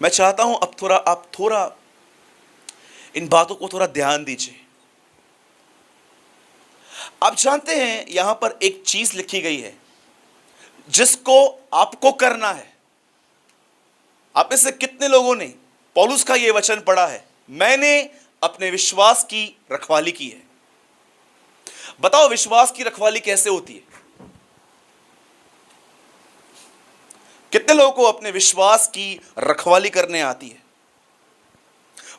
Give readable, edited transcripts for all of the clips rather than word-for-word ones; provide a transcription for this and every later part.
मैं चाहता हूं अब आप थोड़ा इन बातों को थोड़ा ध्यान दीजिए। आप जानते हैं यहां पर एक चीज लिखी गई है जिसको आपको करना है। आप में से कितने लोगों ने पौलुस का यह वचन पढ़ा है, मैंने अपने विश्वास की रखवाली की है? बताओ विश्वास की रखवाली कैसे होती है? कितने लोगों को अपने विश्वास की रखवाली करने आती है?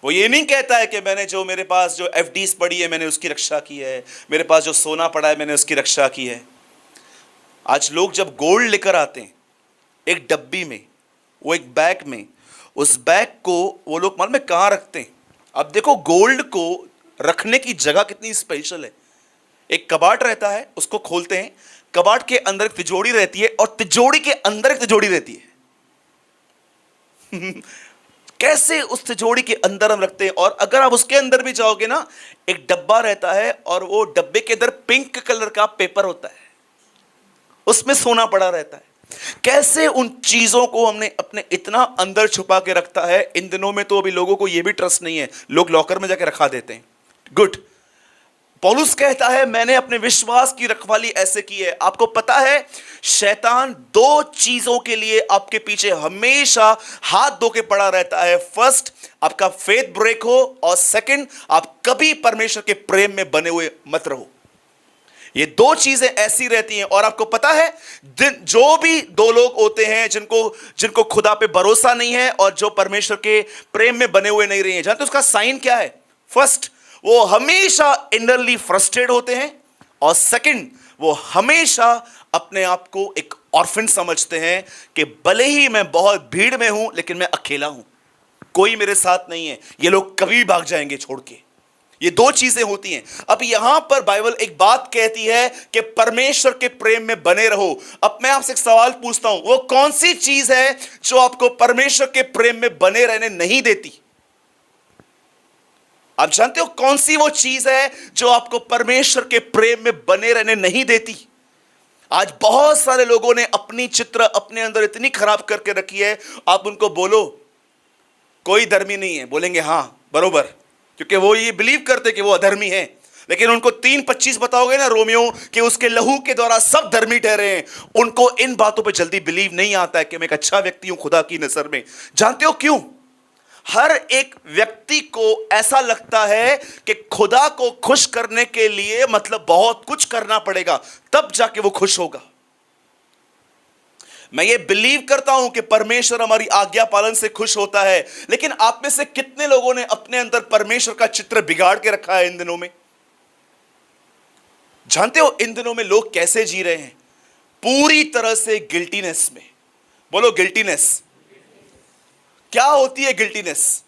वो ये नहीं कहता है कि मैंने जो मेरे पास जो एफडीज पड़ी है मैंने उसकी रक्षा की है, मेरे पास जो सोना पड़ा है मैंने उसकी रक्षा की है। आज लोग जब गोल्ड लेकर आते हैं एक डब्बी में, वो एक बैग में, उस बैग को वो लोग मालूम है कहां रखते हैं? अब देखो गोल्ड को रखने की जगह कितनी स्पेशल है। एक कबाड़ रहता है, उसको खोलते हैं, कबाड़ के अंदर एक तिजोरी रहती है और तिजोरी के अंदर एक तिजोरी रहती है। कैसे उस तिजोरी के अंदर हम रखते हैं। और अगर आप उसके अंदर भी जाओगे ना, एक डब्बा रहता है और वो डब्बे के अंदर पिंक कलर का पेपर होता है, उसमें सोना पड़ा रहता है। कैसे उन चीजों को हमने अपने इतना अंदर छुपा के रखता है। इन दिनों में तो अभी लोगों को यह भी ट्रस्ट नहीं है, लोग लॉकर में जाके रखा देते हैं। गुड। पौलुस कहता है मैंने अपने विश्वास की रखवाली ऐसे की है। आपको पता है शैतान दो चीजों के लिए आपके पीछे हमेशा हाथ धो के पड़ा रहता है। फर्स्ट, आपका फेथ ब्रेक हो, और सेकंड, आप कभी परमेश्वर के प्रेम में बने हुए मत रहो। ये दो चीजें ऐसी रहती हैं। और आपको पता है जो भी दो लोग होते हैं जिनको खुदा पे भरोसा नहीं है और जो परमेश्वर के प्रेम में बने हुए नहीं रहे हैं, जानते उसका साइन क्या है? फर्स्ट, वो हमेशा इनरली फ्रस्ट्रेट होते हैं, और सेकंड, वो हमेशा अपने आप को एक ऑर्फन समझते हैं कि भले ही मैं बहुत भीड़ में हूं लेकिन मैं अकेला हूं, कोई मेरे साथ नहीं है। ये लोग कभी भाग जाएंगे छोड़ के। ये दो चीजें होती हैं। अब यहां पर बाइबल एक बात कहती है कि परमेश्वर के प्रेम में बने रहो। अब मैं आपसे एक सवाल पूछता हूं, वो कौन सी चीज है जो आपको परमेश्वर के प्रेम में बने रहने नहीं देती? आप जानते हो कौन सी वो चीज है जो आपको परमेश्वर के प्रेम में बने रहने नहीं देती? आज बहुत सारे लोगों ने अपनी चित्र अपने अंदर इतनी खराब करके रखी है। आप उनको बोलो कोई धर्मी नहीं है, बोलेंगे हां बरोबर, क्योंकि वो ये बिलीव करते कि वो अधर्मी है। लेकिन उनको 3:25 बताओगे ना रोमियो कि उसके लहू के द्वारा सब धर्मी ठहरे हैं, उनको इन बातों पे जल्दी बिलीव नहीं आता है कि मैं एक अच्छा व्यक्ति हूं खुदा की नजर में। जानते हो क्यों? हर एक व्यक्ति को ऐसा लगता है कि खुदा को खुश करने के लिए मतलब बहुत कुछ करना पड़ेगा, तब जाके वो खुश होगा। मैं ये बिलीव करता हूं कि परमेश्वर हमारी आज्ञा पालन से खुश होता है, लेकिन आप में से कितने लोगों ने अपने अंदर परमेश्वर का चित्र बिगाड़ के रखा है इन दिनों में? जानते हो इन दिनों में लोग कैसे जी रहे हैं? पूरी तरह से गिल्टीनेस में। बोलो गिल्टीनेस। क्या होती है गिल्टीनेस?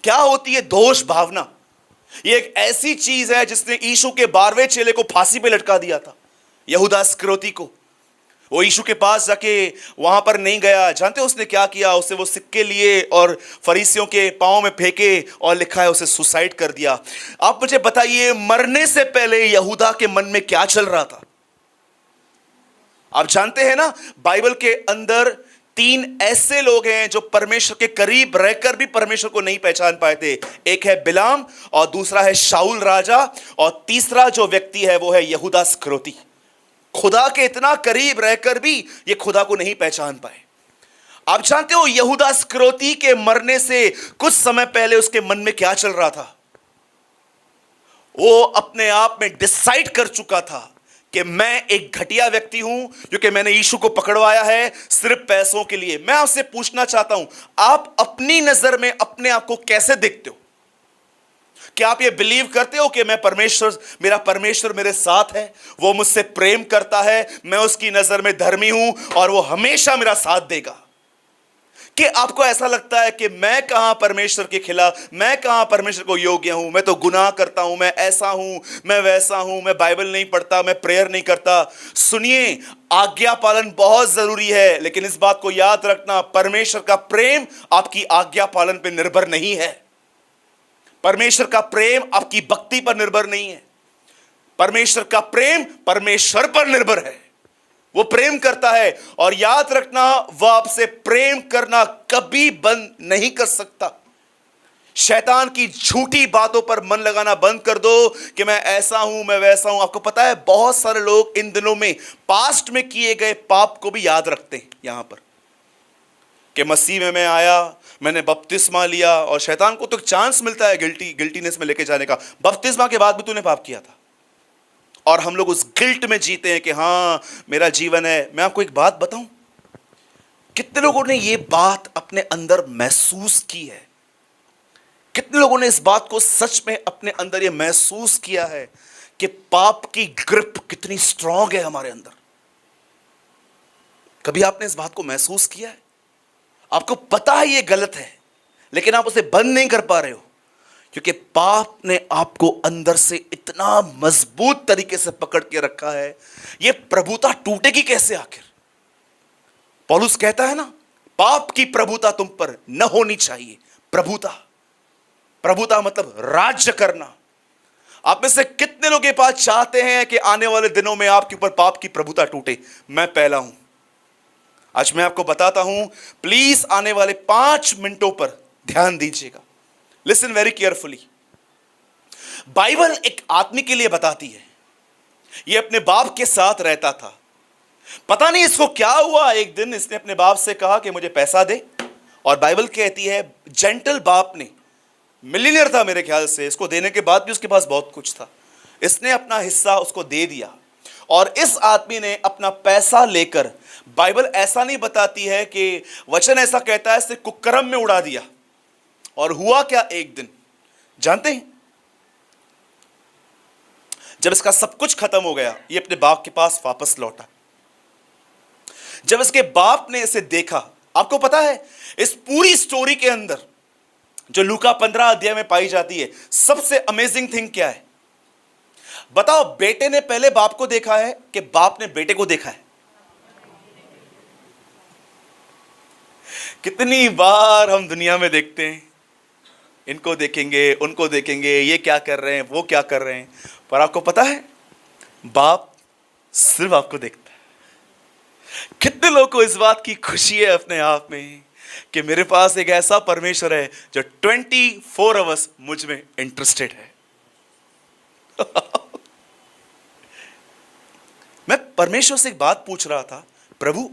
क्या होती है दोष भावना? ये एक ऐसी चीज है जिसने यीशु के 12वें चेले को फांसी पे लटका दिया था, यहूदा इस्करियोती को। वो यीशु के पास जाके वहां पर नहीं गया। जानते हो उसने क्या किया? उसे वो सिक्के लिए और फरीसियों के पांव में फेंके, और लिखा है उसे सुसाइड कर दिया। आप मुझे बताइए मरने से पहले यहूदा के मन में क्या चल रहा था? आप जानते हैं ना बाइबल के अंदर 3 ऐसे लोग हैं जो परमेश्वर के करीब रहकर भी परमेश्वर को नहीं पहचान पाए थे। एक है बिलाम, और दूसरा है शाऊल राजा, और तीसरा जो व्यक्ति है वो है यहूदा इस्करियोती। खुदा के इतना करीब रहकर भी ये खुदा को नहीं पहचान पाए। आप जानते हो यहूदा इस्करियोती के मरने से कुछ समय पहले उसके मन में क्या चल रहा था? वो अपने आप में डिसाइड कर चुका था कि मैं एक घटिया व्यक्ति हूं क्योंकि मैंने यीशु को पकड़वाया है सिर्फ पैसों के लिए। मैं आपसे पूछना चाहता हूं, आप अपनी नजर में अपने आप को कैसे देखते हो? क्या आप ये बिलीव करते हो कि मेरा परमेश्वर मेरे साथ है, वो मुझसे प्रेम करता है, मैं उसकी नजर में धर्मी हूं और वो हमेशा मेरा साथ देगा? कि आपको ऐसा लगता है कि मैं कहां परमेश्वर के खिलाफ, मैं कहां परमेश्वर को योग्य हूं, मैं तो गुनाह करता हूं, मैं ऐसा हूं, मैं वैसा हूं, मैं बाइबल नहीं पढ़ता, मैं प्रेयर नहीं करता। सुनिए, आज्ञा पालन बहुत जरूरी है, लेकिन इस बात को याद रखना, परमेश्वर का प्रेम आपकी आज्ञा पालन पर निर्भर नहीं है। परमेश्वर का प्रेम आपकी भक्ति पर निर्भर नहीं है। परमेश्वर का प्रेम परमेश्वर पर निर्भर है। वो प्रेम करता है, और याद रखना वह आपसे प्रेम करना कभी बंद नहीं कर सकता। शैतान की झूठी बातों पर मन लगाना बंद कर दो कि मैं ऐसा हूं, मैं वैसा हूं। आपको पता है बहुत सारे लोग इन दिनों में पास्ट में किए गए पाप को भी याद रखते हैं यहां पर, कि मसीह में मैं आया, मैंने बपतिस्मा लिया, और शैतान को तो एक चांस मिलता है गिल्टीनेस में लेके जाने का। बपतिस्मा के बाद भी तूने पाप किया था, और हम लोग उस गिल्ट में जीते हैं कि हाँ मेरा जीवन है। मैं आपको एक बात बताऊं, कितने लोगों ने ये बात अपने अंदर महसूस की है? कितने लोगों ने इस बात को सच में अपने अंदर ये महसूस किया है कि पाप की ग्रिप कितनी स्ट्रांग है हमारे अंदर? कभी आपने इस बात को महसूस किया है? आपको पता है ये गलत है, लेकिन आप उसे बंद नहीं कर पा रहे हो, क्योंकि पाप ने आपको अंदर से इतना मजबूत तरीके से पकड़ के रखा है। ये प्रभुता टूटेगी कैसे आखिर? पौलुस कहता है ना, पाप की प्रभुता तुम पर न होनी चाहिए। प्रभुता मतलब राज्य करना। आप में से कितने लोग ये बात चाहते हैं कि आने वाले दिनों में आपके ऊपर पाप की प्रभुता टूटे? मैं पहला हूं। आज मैं आपको बताता हूं, प्लीज आने वाले 5 मिनटों पर ध्यान दीजिएगा। Listen very carefully. बाइबल एक आदमी के लिए बताती है, ये अपने बाप के साथ रहता था। पता नहीं इसको क्या हुआ, एक दिन इसने अपने बाप से कहा कि मुझे पैसा दे, और बाइबल कहती है जेंटल बाप ने, मिलियनियर था मेरे ख्याल से, इसको देने के बाद भी उसके पास बहुत कुछ था, इसने अपना हिस्सा उसको दे दिया। और इस आदमी ने अपना पैसा लेकर, बाइबल ऐसा नहीं बताती है कि वचन ऐसा कहता है, इसे कुकर्म में उड़ा दिया। और हुआ क्या एक दिन जानते हैं? जब इसका सब कुछ खत्म हो गया, ये अपने बाप के पास वापस लौटा। जब इसके बाप ने इसे देखा, आपको पता है इस पूरी स्टोरी के अंदर जो लूका 15 अध्याय में पाई जाती है, सबसे अमेजिंग थिंग क्या है बताओ? बेटे ने पहले बाप को देखा है कि बाप ने बेटे को देखा है? कितनी बार हम दुनिया में देखते हैं, इनको देखेंगे, उनको देखेंगे, ये क्या कर रहे हैं, वो क्या कर रहे हैं, पर आपको पता है बाप सिर्फ आपको देखता है। कितने लोगों को इस बात की खुशी है अपने आप में कि मेरे पास एक ऐसा परमेश्वर है जो 24 आवर्स मुझ में इंटरेस्टेड है। मैं परमेश्वर से एक बात पूछ रहा था, प्रभु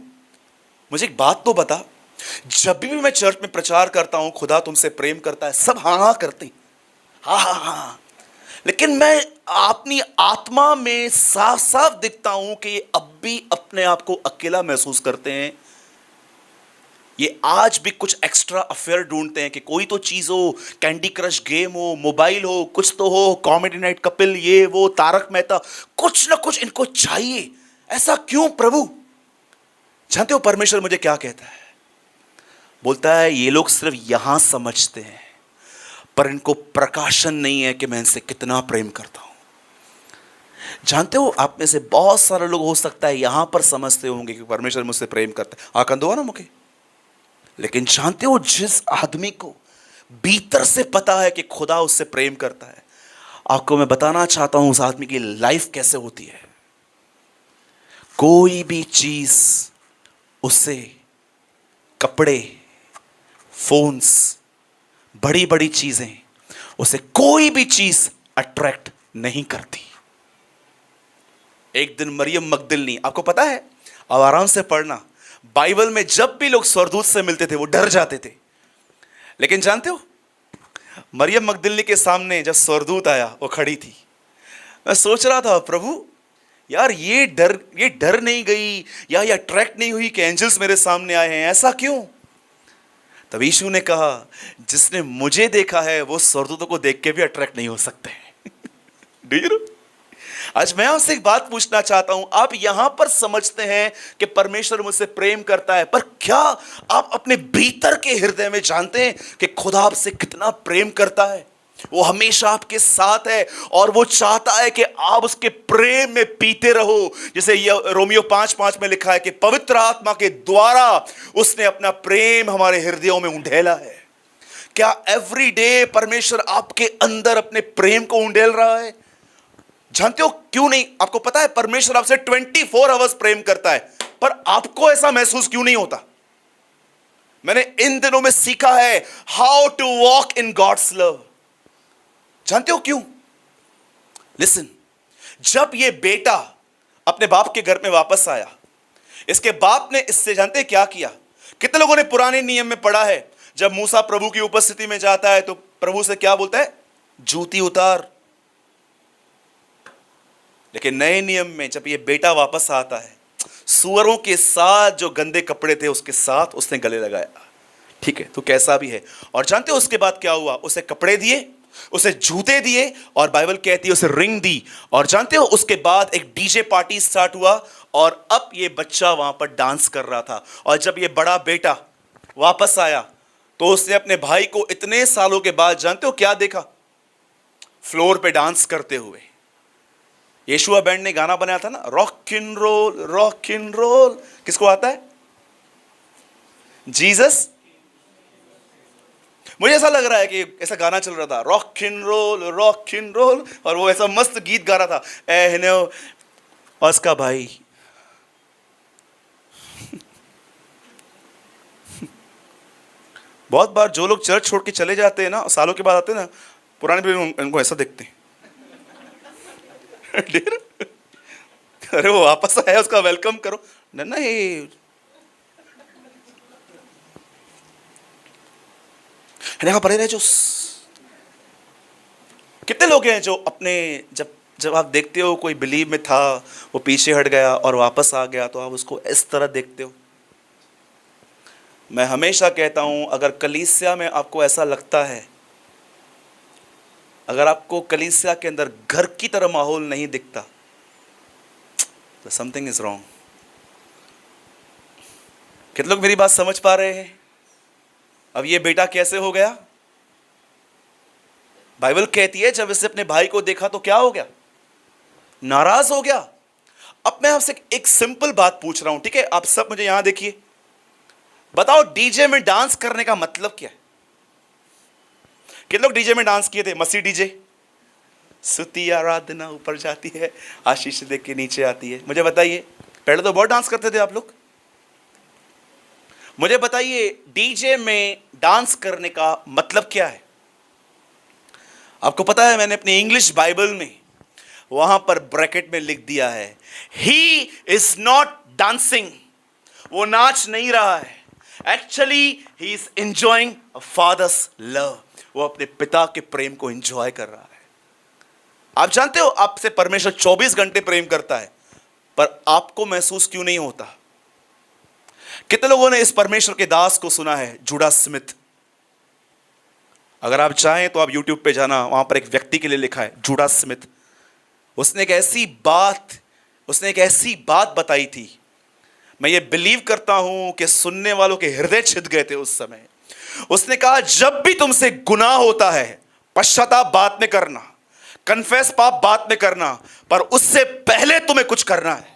मुझे एक बात तो बता, जब भी मैं चर्च में प्रचार करता हूं खुदा तुमसे प्रेम करता है, सब हाँ हाँ करते हैं, हाँ हाँ हाँ, लेकिन मैं अपनी आत्मा में साफ साफ दिखता हूं कि ये अब भी अपने आप को अकेला महसूस करते हैं। ये आज भी कुछ एक्स्ट्रा अफेयर ढूंढते हैं कि कोई तो चीज हो, कैंडी क्रश गेम हो, मोबाइल हो, कुछ तो हो, कॉमेडी नाइट कपिल, ये वो, तारक मेहता, कुछ ना कुछ इनको चाहिए। ऐसा क्यों प्रभु? जानते हो परमेश्वर मुझे क्या कहता है? बोलता है ये लोग सिर्फ यहां समझते हैं, पर इनको प्रकाशन नहीं है कि मैं इनसे कितना प्रेम करता हूं। जानते हो आप में से बहुत सारे लोग हो सकता है यहां पर समझते होंगे कि परमेश्वर मुझसे प्रेम करता है, आकन दो ना मुझे, लेकिन जानते हो जिस आदमी को भीतर से पता है कि खुदा उससे प्रेम करता है, आपको मैं बताना चाहता हूं उस आदमी की लाइफ कैसे होती है। कोई भी चीज उसे, कपड़े, फोन्स, बड़ी बड़ी चीजें, उसे कोई भी चीज अट्रैक्ट नहीं करती। एक दिन मरियम मगदलिनी, आपको पता है, अब आराम से पढ़ना, बाइबल में जब भी लोग स्वर्गदूत से मिलते थे वो डर जाते थे, लेकिन जानते हो मरियम मगदलिनी के सामने जब स्वर्गदूत आया वो खड़ी थी। मैं सोच रहा था प्रभु यार ये डर नहीं गई या ये अट्रैक्ट नहीं हुई कि एंजल्स मेरे सामने आए हैं, ऐसा क्यों? तब यीशु ने कहा जिसने मुझे देखा है वो स्वर्गदूतों को देख के भी अट्रैक्ट नहीं हो सकते। Do you know? आज मैं आपसे एक बात पूछना चाहता हूं, आप यहां पर समझते हैं कि परमेश्वर मुझसे प्रेम करता है, पर क्या आप अपने भीतर के हृदय में जानते हैं कि खुदा आपसे कितना प्रेम करता है? वो हमेशा आपके साथ है और वो चाहता है कि आप उसके प्रेम में पीते रहो। जैसे रोमियो 5:5 में लिखा है कि पवित्र आत्मा के द्वारा उसने अपना प्रेम हमारे हृदयों में उंडेला है। क्या एवरी डे परमेश्वर आपके अंदर अपने प्रेम को उंडेल रहा है? जानते हो क्यों नहीं? आपको पता है परमेश्वर आपसे 24 आवर्स प्रेम करता है, पर आपको ऐसा महसूस क्यों नहीं होता? मैंने इन दिनों में सीखा है how to walk in God's love. जानते हो क्यों? लिसन, जब ये बेटा अपने बाप के घर में वापस आया, इसके बाप ने इससे जानते हैं क्या किया? कितने लोगों ने पुराने नियम में पढ़ा है, जब मूसा प्रभु की उपस्थिति में जाता है तो प्रभु से क्या बोलता है? जूती उतार। लेकिन नए नियम में जब ये बेटा वापस आता है, सुअरों के साथ जो गंदे कपड़े थे उसके साथ उसने गले लगाया। ठीक है, तो कैसा भी है। और जानते हो उसके बाद क्या हुआ? उसे कपड़े दिए, उसे जूते दिए, और बाइबल कहती है उसे रिंग दी। और जानते हो उसके बाद एक डीजे पार्टी स्टार्ट हुआ, और अब ये बच्चा वहां पर डांस कर रहा था। और जब ये बड़ा बेटा वापस आया तो उसने अपने भाई को इतने सालों के बाद जानते हो क्या देखा? फ्लोर पे डांस करते हुए। यीशुआ बैंड ने गाना बनाया था ना, rock and roll, rock and roll. किसको आता है? जीसस। मुझे ऐसा लग रहा है कि ऐसा गाना चल रहा था, rock and roll, rock and roll, और वो ऐसा मस्त गीत गा रहा था, ए और उसका भाई बहुत बार जो लोग चर्च छोड़ के चले जाते हैं ना, सालों के बाद आते हैं ना, पुराने भी इनको ऐसा देखते हैं अरे वो वापस आया, उसका वेलकम करो। नहीं, पड़े रहे जो। कितने लोग हैं जो अपने जब आप देखते हो कोई बिलीव में था, वो पीछे हट गया और वापस आ गया, तो आप उसको इस तरह देखते हो। मैं हमेशा कहता हूं, अगर कलीसिया में आपको ऐसा लगता है, अगर आपको कलीसिया के अंदर घर की तरह माहौल नहीं दिखता, तो समथिंग इज रॉन्ग। कितने लोग मेरी बात समझ पा रहे हैं? अब ये बेटा कैसे हो गया? बाइबल कहती है जब इसने अपने भाई को देखा तो क्या हो गया? नाराज हो गया। अब मैं आपसे एक सिंपल बात पूछ रहा हूं, ठीक है? आप सब मुझे यहां देखिए, बताओ डीजे में डांस करने का मतलब क्या है? कितने लोग डीजे में डांस किए थे? मसीह डीजे। स्तुति आराधना ऊपर जाती है, आशीष देख के नीचे आती है। मुझे बताइए, पहले तो बहुत डांस करते थे आप लोग। मुझे बताइए डीजे में डांस करने का मतलब क्या है? आपको पता है, मैंने अपनी इंग्लिश बाइबल में वहां पर ब्रैकेट में लिख दिया है, ही इज नॉट डांसिंग। वो नाच नहीं रहा है, actually he is enjoying a father's love. वो अपने पिता के प्रेम को एंजॉय कर रहा है। आप जानते हो आपसे परमेश्वर 24 घंटे प्रेम करता है, पर आपको महसूस क्यों नहीं होता? कितने लोगों ने इस परमेश्वर के दास को सुना है? Judas Smith. अगर आप चाहें तो आप YouTube पे जाना, वहां पर एक व्यक्ति के लिए लिखा है जूडास स्मिथ। उसने एक ऐसी बात बताई थी, मैं ये बिलीव करता हूं कि सुनने वालों के हृदय छिद गए थे उस समय। उसने कहा, जब भी तुमसे गुनाह होता है, पश्चाताप बाद में करना, कन्फेस पाप बाद में करना, पर उससे पहले तुम्हें कुछ करना है।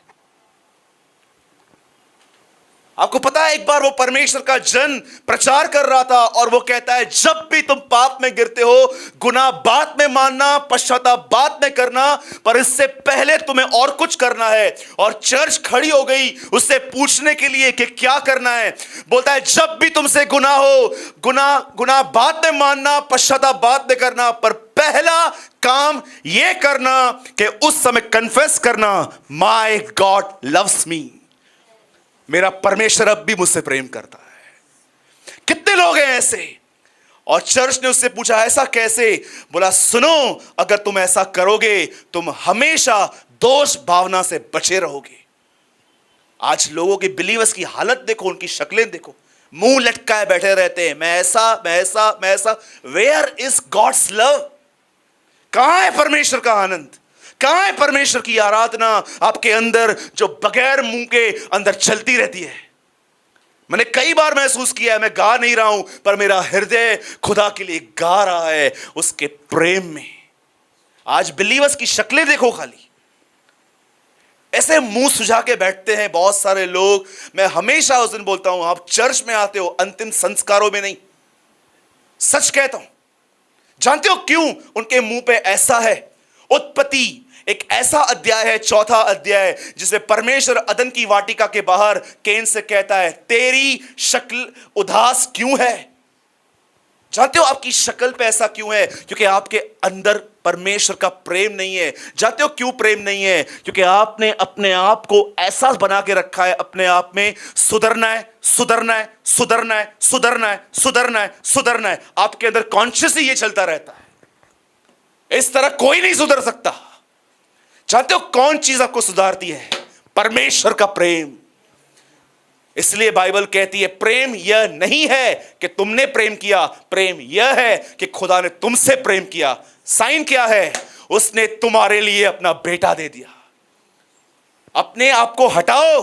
आपको पता है, एक बार वो परमेश्वर का जन प्रचार कर रहा था और वो कहता है, जब भी तुम पाप में गिरते हो, गुनाह बाद में मानना, पश्चाताप बाद में करना, पर इससे पहले तुम्हें और कुछ करना है। और चर्च खड़ी हो गई उससे पूछने के लिए कि क्या करना है। बोलता है, जब भी तुमसे गुनाह हो, गुनाह बाद में मानना, पश्चाताप बाद में करना, पर पहला काम यह करना कि उस समय कन्फेस करना, माय गॉड लव्स मी। मेरा परमेश्वर अब भी मुझसे प्रेम करता है। कितने लोग हैं ऐसे? और चर्च ने उससे पूछा, ऐसा कैसे? बोला, सुनो, अगर तुम ऐसा करोगे तुम हमेशा दोष भावना से बचे रहोगे। आज लोगों की बिलीवर्स की हालत देखो, उनकी शक्लें देखो, मुंह लटकाए बैठे रहते हैं, मैं ऐसा। Where is God's love? कहां है परमेश्वर का आनंद? कहां है परमेश्वर की आराधना आपके अंदर, जो बगैर मुंह के अंदर चलती रहती है? मैंने कई बार महसूस किया है, मैं गा नहीं रहा हूं, पर मेरा हृदय खुदा के लिए गा रहा है, उसके प्रेम में। आज बिलीवर्स की शक्लें देखो, खाली ऐसे मुंह सुझा के बैठते हैं बहुत सारे लोग। मैं हमेशा उस दिन बोलता हूं, आप चर्च में आते हो अंतिम संस्कारों में नहीं। सच कहता हूं। जानते हो क्यों उनके मुंह पे ऐसा है? उत्पत्ति एक ऐसा अध्याय है, चौथा अध्याय, जिसे परमेश्वर अदन की वाटिका के बाहर कैन से कहता है, तेरी शक्ल उदास क्यों है? जानते हो आपकी शक्ल पे ऐसा क्यों है? क्योंकि आपके अंदर परमेश्वर का प्रेम नहीं है। जानते हो क्यों प्रेम नहीं है? क्योंकि आपने अपने आप को ऐसा बना के रखा है, अपने आप में सुधरना है, सुधरना है, सुधरना है, सुधरना है, सुधरना है, सुधरना है। आपके अंदर कॉन्शियसली ये चलता रहता है। इस तरह कोई नहीं सुधर सकता। जानते हो कौन चीज आपको सुधारती है? परमेश्वर का प्रेम। इसलिए बाइबल कहती है प्रेम यह नहीं है कि तुमने प्रेम किया, प्रेम यह है कि खुदा ने तुमसे प्रेम किया। साइन क्या है? उसने तुम्हारे लिए अपना बेटा दे दिया। अपने आप को हटाओ।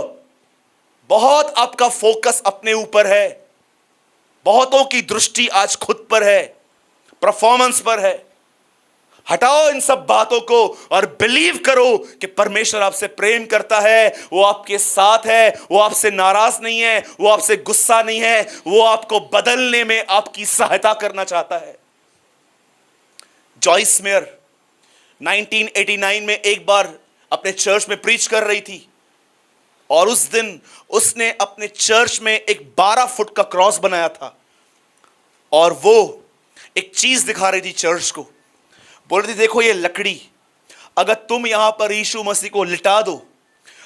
बहुत आपका फोकस अपने ऊपर है, बहुतों की दृष्टि आज खुद पर है, परफॉर्मेंस पर है। हटाओ इन सब बातों को और बिलीव करो कि परमेश्वर आपसे प्रेम करता है, वो आपके साथ है, वो आपसे नाराज नहीं है, वो आपसे गुस्सा नहीं है, वो आपको बदलने में आपकी सहायता करना चाहता है। जॉइस मेयर 1989 में एक बार अपने चर्च में प्रीच कर रही थी और उस दिन उसने अपने चर्च में एक 12 फुट का क्रॉस बनाया था और वो एक चीज दिखा रही थी चर्च को। बोल रही थी, देखो ये लकड़ी, अगर तुम यहां पर यीशु मसीह को लिटा दो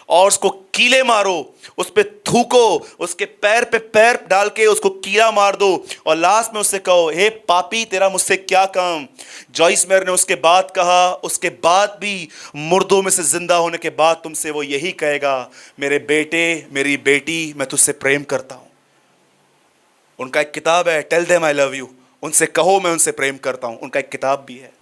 और उसको कीले मारो, उस पे थूको, उसके पैर पे पैर डाल के उसको कीला मार दो और लास्ट में उससे कहो, हे पापी तेरा मुझसे क्या काम। जॉइस मेयर ने उसके बाद कहा, उसके बाद भी मुर्दों में से जिंदा होने के बाद तुमसे वो यही कहेगा, मेरे बेटे मेरी बेटी मैं तुझसे प्रेम करता हूं। उनका एक किताब है, tell them I love you, उनसे कहो मैं उनसे प्रेम करता हूं। उनका एक किताब भी है।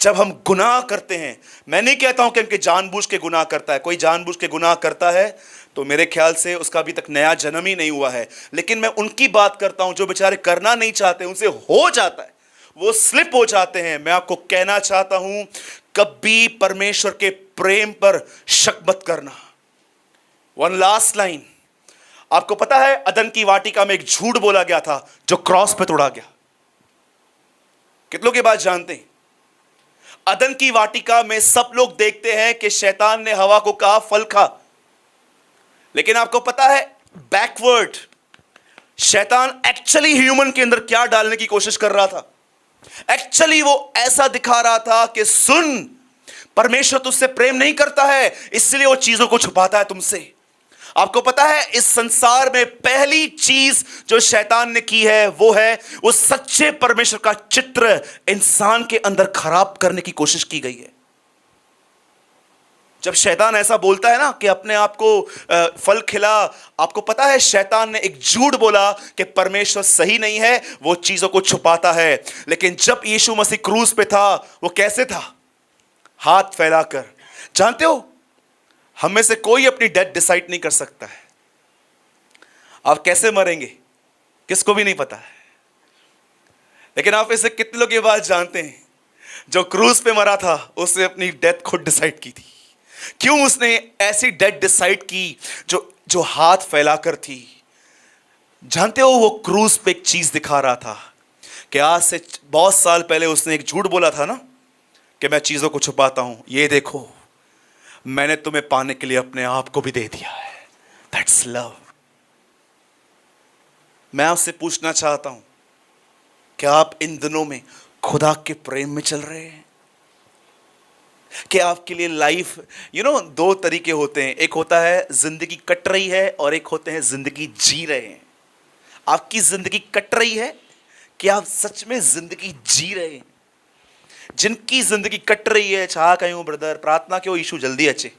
जब हम गुनाह करते हैं, मैं नहीं कहता हूं कि उनके जानबूझ के गुनाह करता है, कोई जानबूझ के गुनाह करता है तो मेरे ख्याल से उसका अभी तक नया जन्म ही नहीं हुआ है। लेकिन मैं उनकी बात करता हूं जो बेचारे करना नहीं चाहते, उनसे हो जाता है, वो स्लिप हो जाते हैं। मैं आपको कहना चाहता हूं, कभी परमेश्वर के प्रेम पर शक मत करना। वन लास्ट लाइन, आपको पता है अदन की वाटिका में एक झूठ बोला गया था जो क्रॉस पे तोड़ा गया। कितनों की बात जानते हैं? अदन की वाटिका में सब लोग देखते हैं कि शैतान ने हवा को कहा फल खा, लेकिन आपको पता है बैकवर्ड शैतान एक्चुअली ह्यूमन के अंदर क्या डालने की कोशिश कर रहा था? एक्चुअली वो ऐसा दिखा रहा था कि सुन, परमेश्वर तुझसे प्रेम नहीं करता है, इसलिए वो चीजों को छुपाता है तुमसे। आपको पता है इस संसार में पहली चीज जो शैतान ने की है वो है उस सच्चे परमेश्वर का चित्र इंसान के अंदर खराब करने की कोशिश की गई है। जब शैतान ऐसा बोलता है ना कि अपने आप को फल खिला, आपको पता है शैतान ने एक झूठ बोला कि परमेश्वर सही नहीं है, वो चीजों को छुपाता है। लेकिन जब यीशु मसीह क्रूस पे था वो कैसे था? हाथ फैलाकर। जानते हो हम में से कोई अपनी डेथ डिसाइड नहीं कर सकता है। आप कैसे मरेंगे किसको भी नहीं पता है। लेकिन आप इसे कितने लोग ये बात जानते हैं, जो क्रूज पे मरा था उसने अपनी डेथ खुद डिसाइड की थी। क्यों उसने ऐसी डेथ डिसाइड की जो हाथ फैलाकर थी? जानते हो वो क्रूज पे एक चीज दिखा रहा था कि आज से बहुत साल पहले उसने एक झूठ बोला था ना कि मैं चीजों को छुपाता हूं, ये देखो मैंने तुम्हें पाने के लिए अपने आप को भी दे दिया है। That's love. मैं आपसे पूछना चाहता हूं, क्या आप इन दिनों में खुदा के प्रेम में चल रहे हैं? कि आपके लिए लाइफ दो तरीके होते हैं, एक होता है जिंदगी कट रही है और एक होते हैं जिंदगी जी रहे हैं। आपकी जिंदगी कट रही है कि आप सच में जिंदगी जी रहे हैं? जिनकी जिंदगी कट रही है, चाह कहीं ब्रदर प्रार्थना क्यों, यीशु जल्दी अच्छे।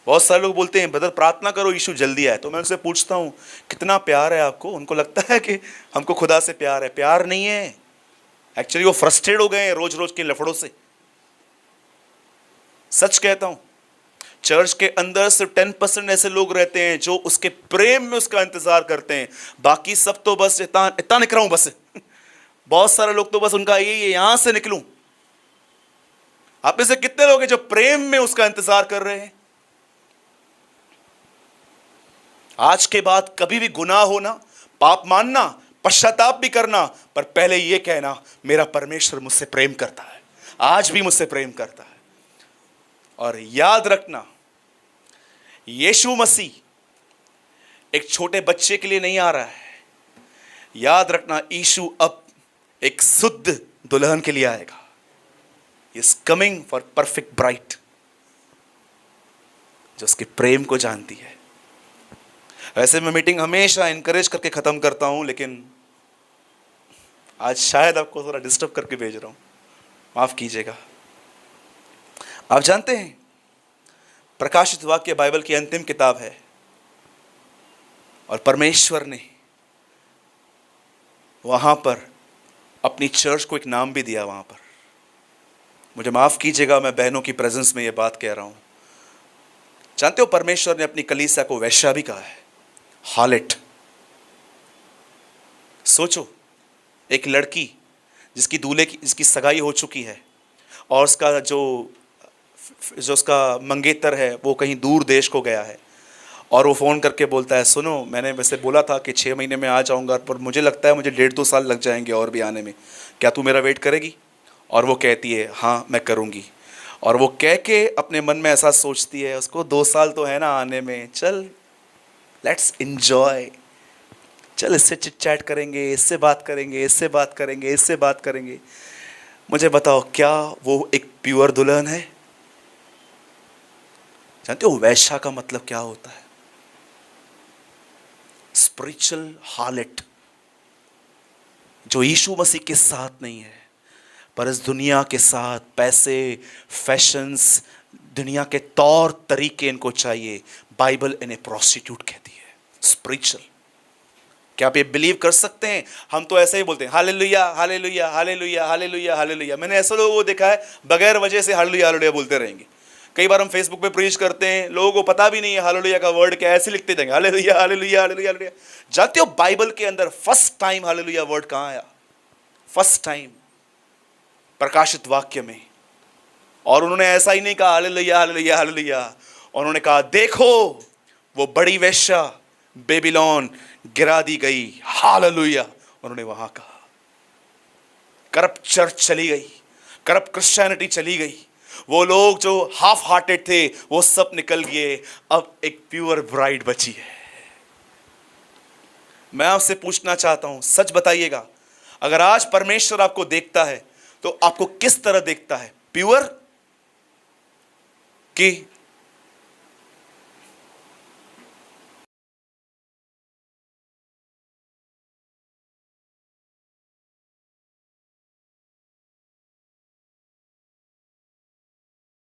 बहुत सारे लोग बोलते हैं ब्रदर प्रार्थना करो यीशु जल्दी आए। तो मैं उनसे पूछता हूं कितना प्यार है आपको? उनको लगता है कि हमको खुदा से प्यार है। प्यार नहीं है, एक्चुअली वो फ्रस्ट्रेट हो गए हैं रोज रोज के लफड़ों से। सच कहता हूं, चर्च के अंदर सिर्फ 10% ऐसे लोग रहते हैं जो उसके प्रेम में उसका इंतजार करते हैं, बाकी सब तो बस इतना निकल रहा हूं बस। बहुत सारे लोग तो बस उनका ये यहां से निकलूं। आप में से कितने लोग हैं जो प्रेम में उसका इंतजार कर रहे हैं? आज के बाद कभी भी गुनाह होना, पाप मानना, पश्चाताप भी करना, पर पहले यह कहना मेरा परमेश्वर मुझसे प्रेम करता है। आज भी मुझसे प्रेम करता है। और याद रखना, यीशु मसीह एक छोटे बच्चे के लिए नहीं आ रहा है। याद रखना, यीशु अब एक शुद्ध दुल्हन के लिए आएगा। Is coming for perfect bride, जो उसके प्रेम को जानती है। वैसे मैं मीटिंग हमेशा इंकरेज करके खत्म करता हूं, लेकिन आज शायद आपको थोड़ा डिस्टर्ब करके भेज रहा हूं, माफ कीजिएगा। आप जानते हैं, प्रकाशित वाक्य बाइबल की अंतिम किताब है, और परमेश्वर ने वहां पर अपनी चर्च को एक नाम भी दिया। वहां पर, मुझे माफ कीजिएगा, मैं बहनों की प्रेजेंस में यह बात कह रहा हूं। जानते हो, परमेश्वर ने अपनी कलीसिया को वैश्या भी कहा है, हार्लट। सोचो, एक लड़की जिसकी जिसकी सगाई हो चुकी है, और उसका जो उसका मंगेतर है वो कहीं दूर देश को गया है, और वो फ़ोन करके बोलता है, सुनो, मैंने वैसे बोला था कि 6 महीने में आ जाऊंगा, पर मुझे लगता है मुझे 1.5-2 साल लग जाएंगे और भी आने में, क्या तू मेरा वेट करेगी? और वो कहती है, हाँ मैं करूँगी। और वो कह के अपने मन में ऐसा सोचती है, उसको 2 साल तो है ना आने में, चल लेट्स एंजॉय, चल इससे चिट चैट करेंगे, इससे बात करेंगे, इससे बात करेंगे, इससे बात करेंगे। मुझे बताओ, क्या वो एक प्योर दुल्हन है? जानते हो वैश्या का मतलब क्या होता है? स्पिरिचुअल हार्लट, जो यीशु मसीह के साथ नहीं है, पर इस दुनिया के साथ पैसे, फैशंस, दुनिया के तौर तरीके इनको चाहिए। बाइबल इन्हें प्रोस्टिट्यूट कहती है, स्पिरिचुअल। क्या आप ये बिलीव कर सकते हैं? हम तो ऐसे ही बोलते हैं, hallelujah hallelujah hallelujah hallelujah hallelujah. मैंने ऐसे लोगों को देखा है, बगैर वजह से हालेलुया हालेलुया बोलते रहेंगे। कई बार हम फेसबुक पे प्रीच करते हैं, लोगों को पता भी नहीं है हालेलुया का वर्ड क्या है, ऐसे लिखते देंगे हालेलुया हालेलुया हालेलुया हालेलुया। जानते हो बाइबल के अंदर फर्स्ट टाइम हालेलुया वर्ड कहां आया? फर्स्ट टाइम प्रकाशित वाक्य में। और उन्होंने ऐसा ही नहीं कहा हालेलुया हालेलुया हालेलुया, उन्होंने कहा, देखो वो बड़ी वेश्या बेबीलोन गिरा दी गई, हालेलुया। उन्होंने वहां कहा। करप्ट चर्च चली गई, करप्ट क्रिश्चियनिटी चली गई, वो लोग जो हाफ हार्टेड थे वो सब निकल गए, अब एक प्योर ब्राइड बची है। मैं आपसे पूछना चाहता हूं, सच बताइएगा, अगर आज परमेश्वर आपको देखता है तो आपको किस तरह देखता है? प्योर कि